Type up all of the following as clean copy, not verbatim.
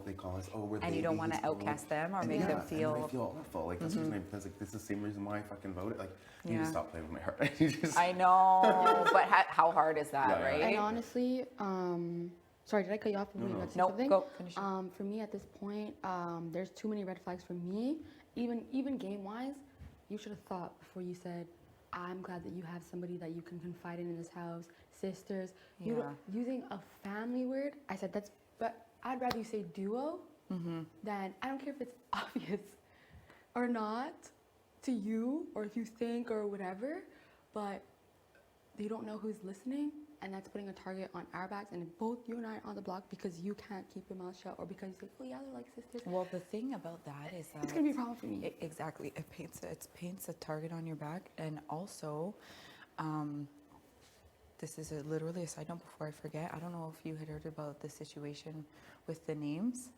what they call us. Oh, we're and you don't want to outcast them or make them feel. And I feel awful. Like that's the reason because like this is the same reason why I fucking voted. Like you need to stop playing with my heart. I know, but how hard is that, right? And honestly, sorry, did I cut you off? No, go finish. For me at this point, there's too many red flags for me. Even game wise, you should have thought before you said, I'm glad that you have somebody that you can confide in this house, sisters. You don't, using a family word, I said but I'd rather you say duo than, I don't care if it's obvious or not to you, or if you think or whatever, but they don't know who's listening, and that's putting a target on our backs, and both you and I are on the block because you can't keep your mouth shut, or because you say, oh yeah, they're like sisters. Well, the thing about that is that it's gonna be a problem for me. Exactly, it paints a target on your back, and also, this is literally a side note before I forget. I don't know if you had heard about the situation with the names.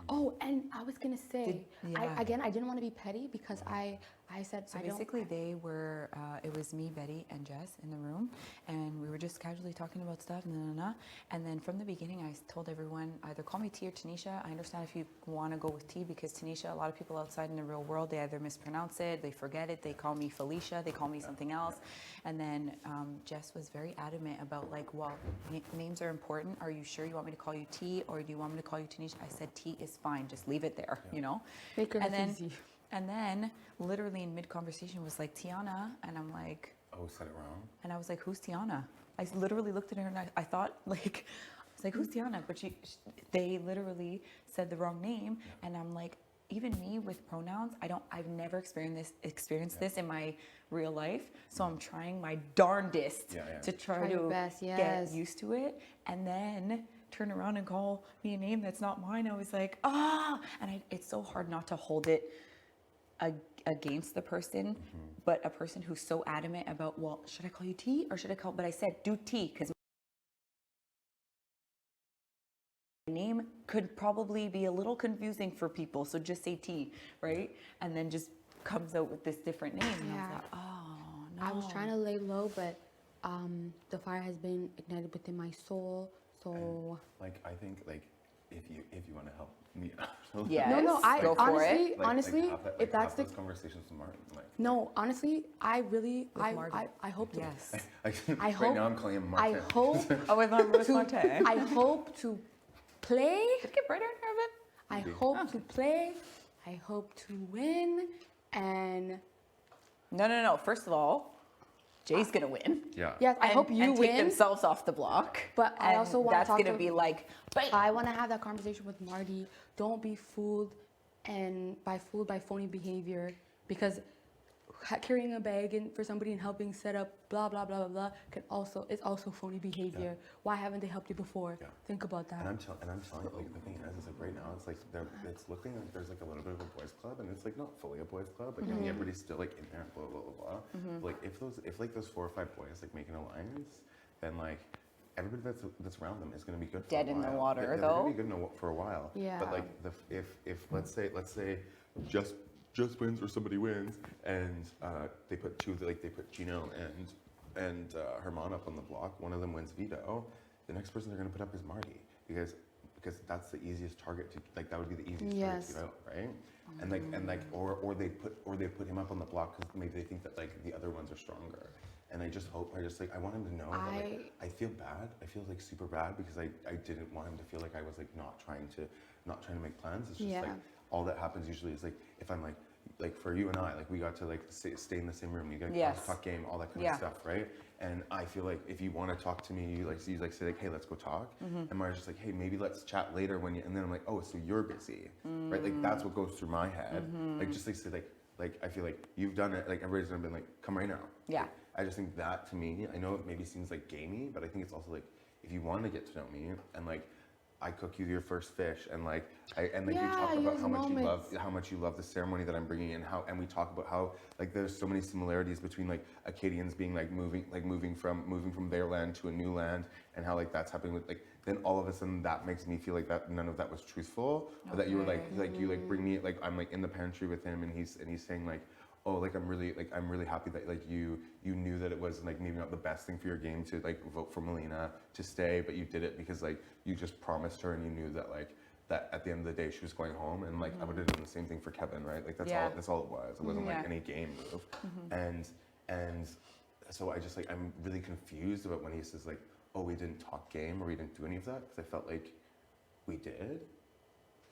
Oh, and I was gonna say, I didn't want to be petty because I said, so basically they were, it was me, Betty, and Jess in the room, and we were just casually talking about stuff, and then from the beginning I told everyone, either call me T or Tynesha. I understand if you want to go with T, because Tynesha, a lot of people outside in the real world, they either mispronounce it, they forget it, they call me Felicia, they call me something else, and then Jess was very adamant about like, well, names are important. Are you sure you want me to call you T, or do you want me to call you Tynesha? I said T is fine, just leave it there, you know? Make her easy. And then, literally in mid-conversation, was like, Tiana, and I'm like... Oh, said it wrong? And I was like, who's Tiana? I literally looked at her, and I thought, like... I was like, who's Tiana? But they literally said the wrong name, and I'm like, even me with pronouns, I've never experienced this in my real life, so I'm trying my darndest to try to get used to it, and then... turn around and call me a name that's not mine. I was like, and it's so hard not to hold it against the person, but a person who's so adamant about, well, should I call you T or should I call, but I said do T because my name could probably be a little confusing for people, so just say T, right? And then just comes out with this different name, and I was like, oh no. I was trying to lay low, but the fire has been ignited within my soul. So, and, like, I think, like, if you want to help me out, no, I go for it. honestly, if that's the those conversations with Marty, like, no, honestly, I really, I hope to. Yes. I hope. Right now, I'm calling him Marty. I hope. With Marty. I hope to play. Did it get brighter in here a bit? I hope to play. I hope to win, and. No. First of all, Jay's gonna win. Yeah. Yes, I hope you and win. take themselves off the block. But I also want to that's talk gonna be like. Bam. I want to have that conversation with Marty. Don't be fooled by phony behavior, because carrying a bag in for somebody and helping set up blah blah blah blah blah is also phony behavior. Why haven't they helped you before? Think about that. And I'm telling you, like, the thing is like right now it's like it's looking like there's like a little bit of a boys club, and it's like not fully a boys club, like everybody's still like in there, blah blah blah blah. Like if those 4 or 5 boys like make an alliance, then like everybody that's around them is going to be good for dead a while. in the water, they're though. going to be good for a while. Yeah. But like if let's say just wins or somebody wins, and they put Gino and Herman up on the block. One of them wins veto. The next person they're going to put up is Marty, because that's the easiest target to, like, that would be the easiest target to get out, right? Or they put him up on the block because maybe they think that like the other ones are stronger. And I want him to know that like, I feel bad. I feel like super bad because I didn't want him to feel like I was like not trying to make plans. It's just like all that happens usually is like if I'm like for you and I, like we got to like stay in the same room, you get a talk game, all that kind of stuff, right? And I feel like if you want to talk to me, you say like, hey, let's go talk. And Marty's just like, hey, maybe let's chat later and then I'm like, oh, so you're busy, right? Like that's what goes through my head. Like just like say like I feel like you've done it, like everybody's gonna be like, come right now. Yeah. Like, I just think that to me, I know it maybe seems like gamey, but I think it's also like if you want to get to know me and like I cook you your first fish, and like we talk about how much you love the ceremony that I'm bringing in, and we talk about how like there's so many similarities between like Acadians being like moving from their land to a new land, and how like that's happening with like then all of a sudden that makes me feel like that none of that was truthful, or that you were like you like bring me like I'm like in the pantry with him and he's saying like, oh, like I'm really happy that like you knew that it was like maybe not the best thing for your game to like vote for Melina to stay, but you did it because like you just promised her and you knew that that at the end of the day she was going home, and like I would have done the same thing for Kevin, right? Like Yeah. that's all it was. It wasn't like Yeah. any game move. And so I just like I'm really confused about when he says like, oh, we didn't talk game or we didn't do any of that, because I felt like we did.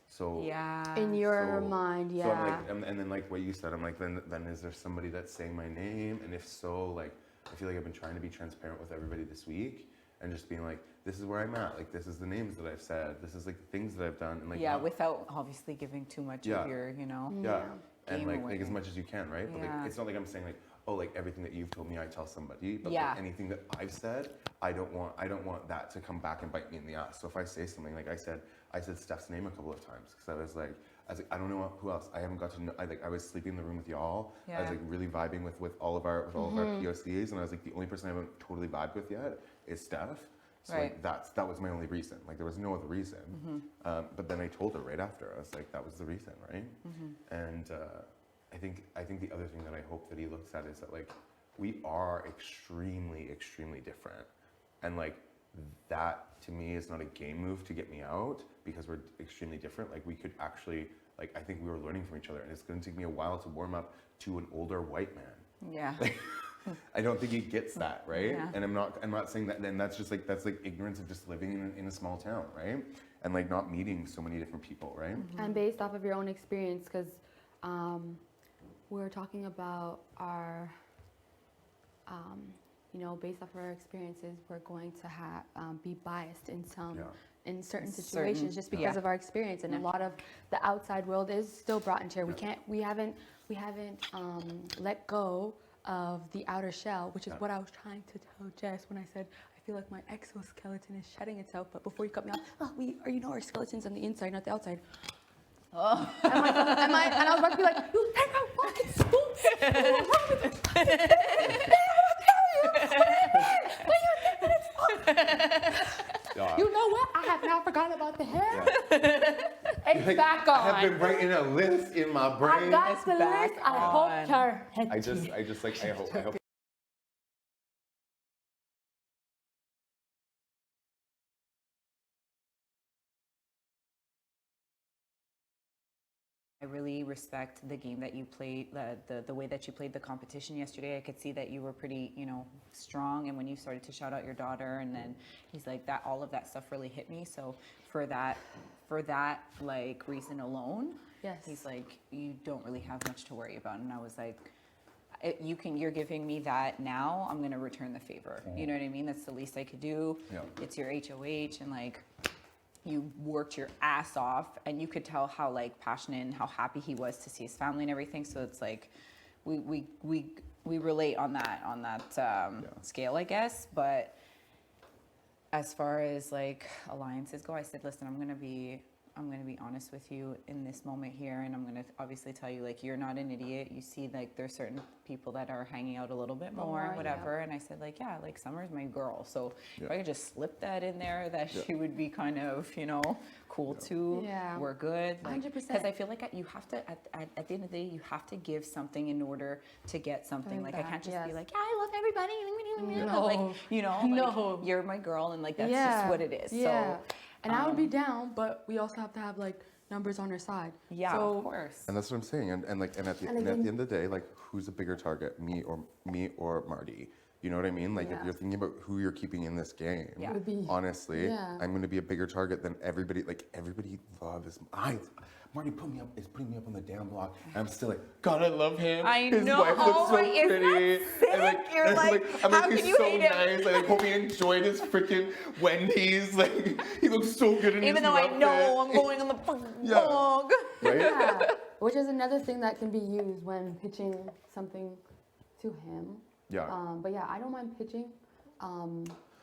So Yeah. In your So- mind, yeah. So I'm like, and then like what you said, I'm like, then is there somebody that's saying my name? And if so, like, I feel like I've been trying to be transparent with everybody this week and just being like, this is where I'm at. Like, this is the names that I've said. This is like the things that I've done. And like, Yeah, not- without obviously giving too much Yeah. of your, you know. yeah. And game like as away. much as you can, right? But Yeah. like, it's not like I'm saying like, oh, like everything that you've told me, I tell somebody. But Yeah. like anything that I've said, I don't want that to come back and bite me in the ass. So if I say something like I said Steph's name a couple of times because I was like, I don't know who else. I haven't got to know. I was sleeping in the room with y'all. I was Yeah. like really vibing with all of our POCs, and I was like the only person I haven't totally vibed with yet is Steph. So Right. like that was my only reason. Like there was no other reason. But then I told her right after. I was like, that was the reason, right? And I think the other thing that I hope that he looks at is that like we are extremely different, and like that to me is not a game move to get me out because we're extremely different. Like we could actually, like I think we were learning from each other, and it's going to take me a while to warm up to an older white man. Yeah. I don't think he gets that, right? Yeah. And I'm not saying that. Then that's like ignorance of just living in a small town, right? And like not meeting so many different people, right? And based off of your own experience, because we're talking about our, based off of our experiences, we're going to be biased in in certain situations just because yeah. of our experience, and a lot of the outside world is still brought into here. We haven't let go of the outer shell, which is what I was trying to tell Jess when I said I feel like my exoskeleton is shedding itself. But before you cut me off, our skeleton's on the inside, not the outside. Oh. And I was about to be like, you think I'm fucking stupid? What's wrong with you? You know what? I have not forgotten about the hair. It's Like, back on. I have been writing a list in my I brain. got It's the back list. I on. hope her head. I just like I hope. I really respect the game that you played, the way that you played the competition yesterday. I could see that you were pretty, strong. And when you started to shout out your daughter, and then he's like that, all of that stuff really hit me. So for that like reason alone, Yes. he's like, you don't really have much to worry about. And I was like, you're giving me that now. I'm gonna return the favor. You know what I mean? That's the least I could do. Yeah. It's your HOH, and like, you worked your ass off, and you could tell how like passionate and how happy he was to see his family and everything. So it's like we relate on that scale, I guess. But as far as like alliances go, I said, listen, I'm gonna be honest with you in this moment here, and I'm gonna obviously tell you, like, you're not an idiot. You see, like, there's certain people that are hanging out a little bit more, whatever. Yeah. And I said, like, yeah, like, Summer's my girl. So if Yeah. I could just slip that in there, that she would be kind of, cool too. Yeah. We're good. 100%. Because I feel like you have to, at the end of the day, you have to give something in order to get something. Like, I can't just be like, yeah, I love everybody. No. Like, No. you're my girl, and like, that's just what it is. Yeah. So, And I would be down, but we also have to have like numbers on our side. yeah, So, of course. And that's what I'm saying. And at the And end again- of the day, like, who's a bigger target, me or Marty? You know what I mean? Like, if Yeah. you're thinking about who you're keeping in this game, Yeah. Would be- honestly, yeah. I'm going to be a bigger target than everybody. Like, everybody loves. Marty is putting me up on the damn block. And I'm still like, God, I love him. I His know. wife looks so Isn't that pretty. sick? And like, You're and like, I'm how like, can he's you so hate him? nice. I hope he enjoyed his freaking Wendy's. Like, he looks so good in his Even though I know outfit. I'm going on the fucking Yeah. blog. Right? yeah. Which is another thing that can be used when pitching something to him. Yeah. But yeah, I don't mind pitching.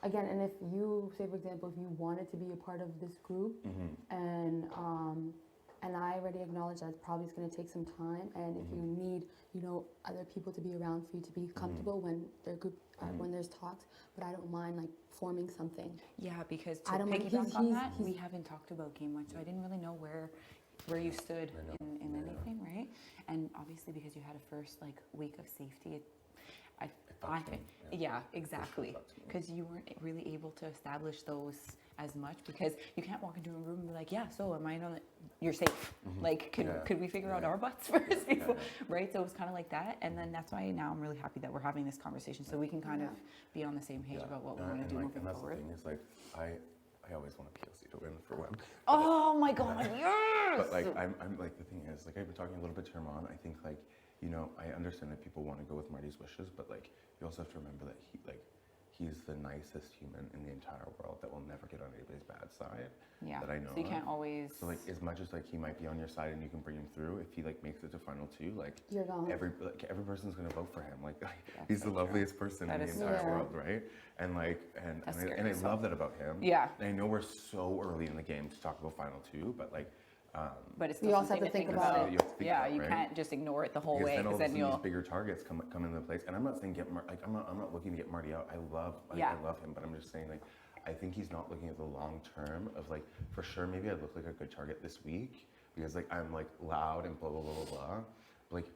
Again, and if you say, for example, if you wanted to be a part of this group, and I already acknowledge that probably it's going to take some time, and if you need, other people to be around for you to be comfortable when when there's talks, but I don't mind like forming something. Yeah, because to I don't mind- piggyback on he's- that, he's- we haven't talked about game one, so I didn't really know where you stood in anything, right? And obviously because you had a first like week of safety, I think, yeah, exactly. Because you weren't really able to establish those as much because you can't walk into a room and be like, yeah, so am I on it? You're safe. Like, could we figure out our butts first before, right? So it was kind of like that. And then that's why now I'm really happy that we're having this conversation so we can kind of be on the same page about what we want to do moving forward. And that's the thing is, like, I always want a PLC to win for one. Oh my God, yes! But, like, I'm like, the thing is, like, I've been talking a little bit to Herman. I think, like, you know, I understand that people want to go with Marty's wishes, but, like, you also have to remember that he's the nicest human in the entire world that will never get on anybody's bad side. Yeah. That I know. So you can't always. So like, as much as like he might be on your side and you can bring him through, if he like makes it to final two, like You're gone. every person's gonna vote for him. Like he's the loveliest person in the entire world, right? And like and I love that about him. Yeah. And I know we're so early in the game to talk about final two, but like. But it's you also have to think about it. You can't just ignore it the whole way because then you'll. These bigger targets come into place, and I'm not saying I'm not looking to get Marty out. I love him, but I'm just saying like I think he's not looking at the long term of like for sure maybe I look like a good target this week because like I'm like loud and blah blah blah blah blah, like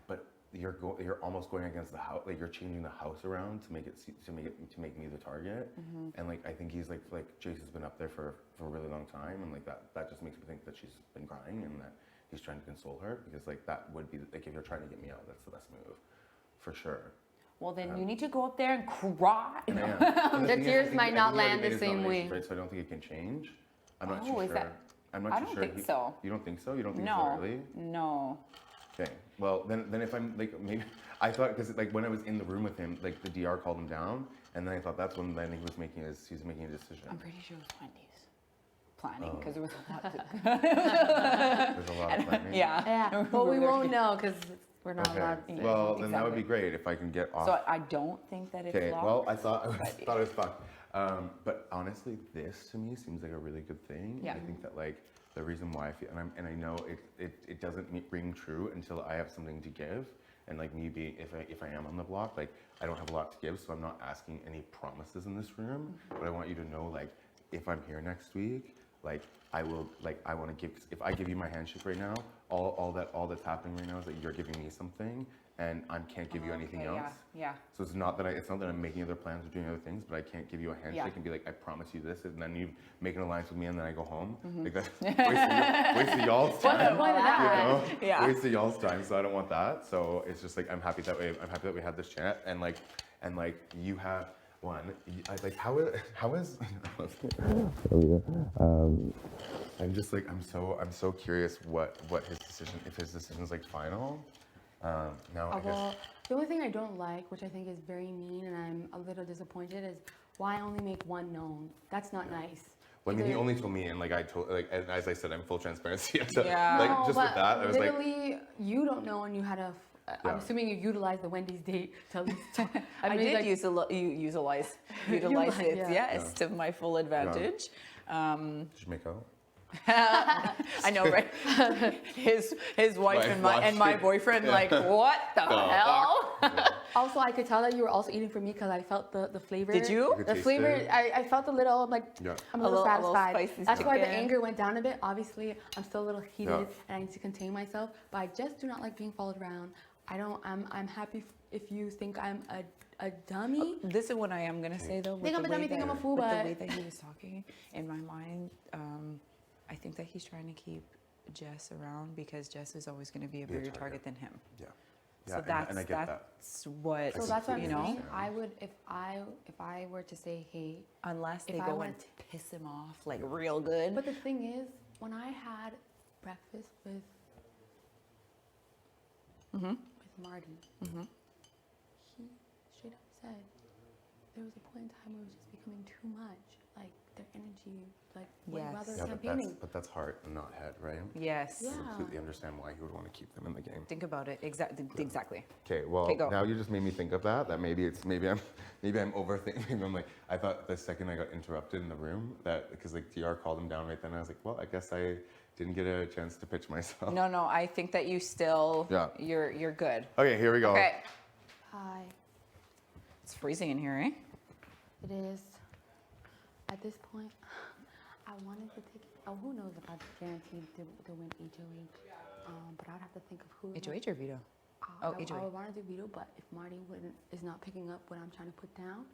but you're almost going against the house, like you're changing the house around to make me the target, and like I think he's like Jason's been up there for a really long time, and like that just makes me think that she's been crying and that he's trying to console her because like that would be like if you're trying to get me out, that's the best move, for sure. Well, then you need to go up there and cry. The tears might not land the same way. Right, so I don't think it can change. I'm not Oh, too is sure. that- I'm not I too don't sure. think so. You don't think so? You don't think so No. early? No. Okay. Well, then if I'm like maybe I thought because like when I was in the room with him, like the DR called him down, and then I thought that's when then he was making a decision. I'm pretty sure it was Wendy's planning because there was a lot. There's a lot of planning. Yeah, but we won't know because we're not allowed to. Well, then that would be great if I can get off. So I don't think that it's Okay. locked. Well, I thought it was fucked. But honestly, this to me seems like a really good thing. Yeah. I think that like the reason why I feel and I know it doesn't ring true until I have something to give. And like me being, if I am on the block, like I don't have a lot to give, so I'm not asking any promises in this room. But I want you to know, like, if I'm here next week, like I will, like I want to give. If I give you my handshake right now, all that's happening right now is that you're giving me something, and I can't give you anything else. Yeah. So it's not that I'm making other plans or doing other things, but I can't give you a handshake and be like, I promise you this, and then you make an alliance with me, and then I go home. Like that's wasting y'all's time. Wasting y'all's time. So I don't want that. So it's just like I'm happy that we had this chat, and like you have one. Like how is I'm just like I'm so curious what his decision, if his decision's like final. Now I guess. The only thing I don't like, which I think is very mean, and I'm a little disappointed, is why only make one known? That's not nice. Well, I mean, he only told me, and like I told, like as I said, I'm full transparency. So, Yeah. like No, just but with that, I was like, literally, you don't know, and you had a. I'm assuming you utilized the Wendy's date to at least. I mean, did like, utilize Utilize, it, yeah. yes, to my full advantage. did you make out? I know, right? His wife and my watching. boyfriend, like, what the hell? Also, I could tell that you were also eating for me because I felt the flavor. Did you? You could The taste flavor, it. I felt a little, I'm like, Yeah. I'm A a little little satisfied. spicy That's why the chicken. anger went down a bit. Obviously, I'm still a little heated Yeah. and I need to contain myself. But I just do not like being followed around. I'm happy if you think I'm a dummy. This is what I am gonna say though. Think I'm a dummy, think I'm a fool, with the but way that he was talking, in my mind, I think that he's trying to keep Jess around because Jess is always going to be a bigger target than him. Yeah. So and I get that. that's what So that's what I'm you know. saying. I would if I were to say, hey, Unless they If I go and went- piss him off like real good. but the thing is, when I had breakfast with Marty, he straight up said there was a point in time where it was just becoming too much. Like their energy, like Yes. while they're Yeah, campaigning. but that's heart and not head, right? Yes. Yeah. I completely understand why he would want to keep them in the game. Think about it. Exactly. Okay, well, Okay, go. now you just made me think of that. That maybe I'm overthinking. Maybe I'm like, I thought the second I got interrupted in the room, that because like TR called him down right then, I was like, well, I guess I didn't get a chance to pitch myself. No, I think that you still. Yeah. You're good. Okay, here we go. Okay. Hi, It's freezing in here, eh? it is. At this point, I wanted to take. Oh, who knows if I'd guaranteed to win HOH? But I'd have to think of who. HOH or veto? Oh, I HOA. would want to do veto, but if Marty is not picking up what I'm trying to put down,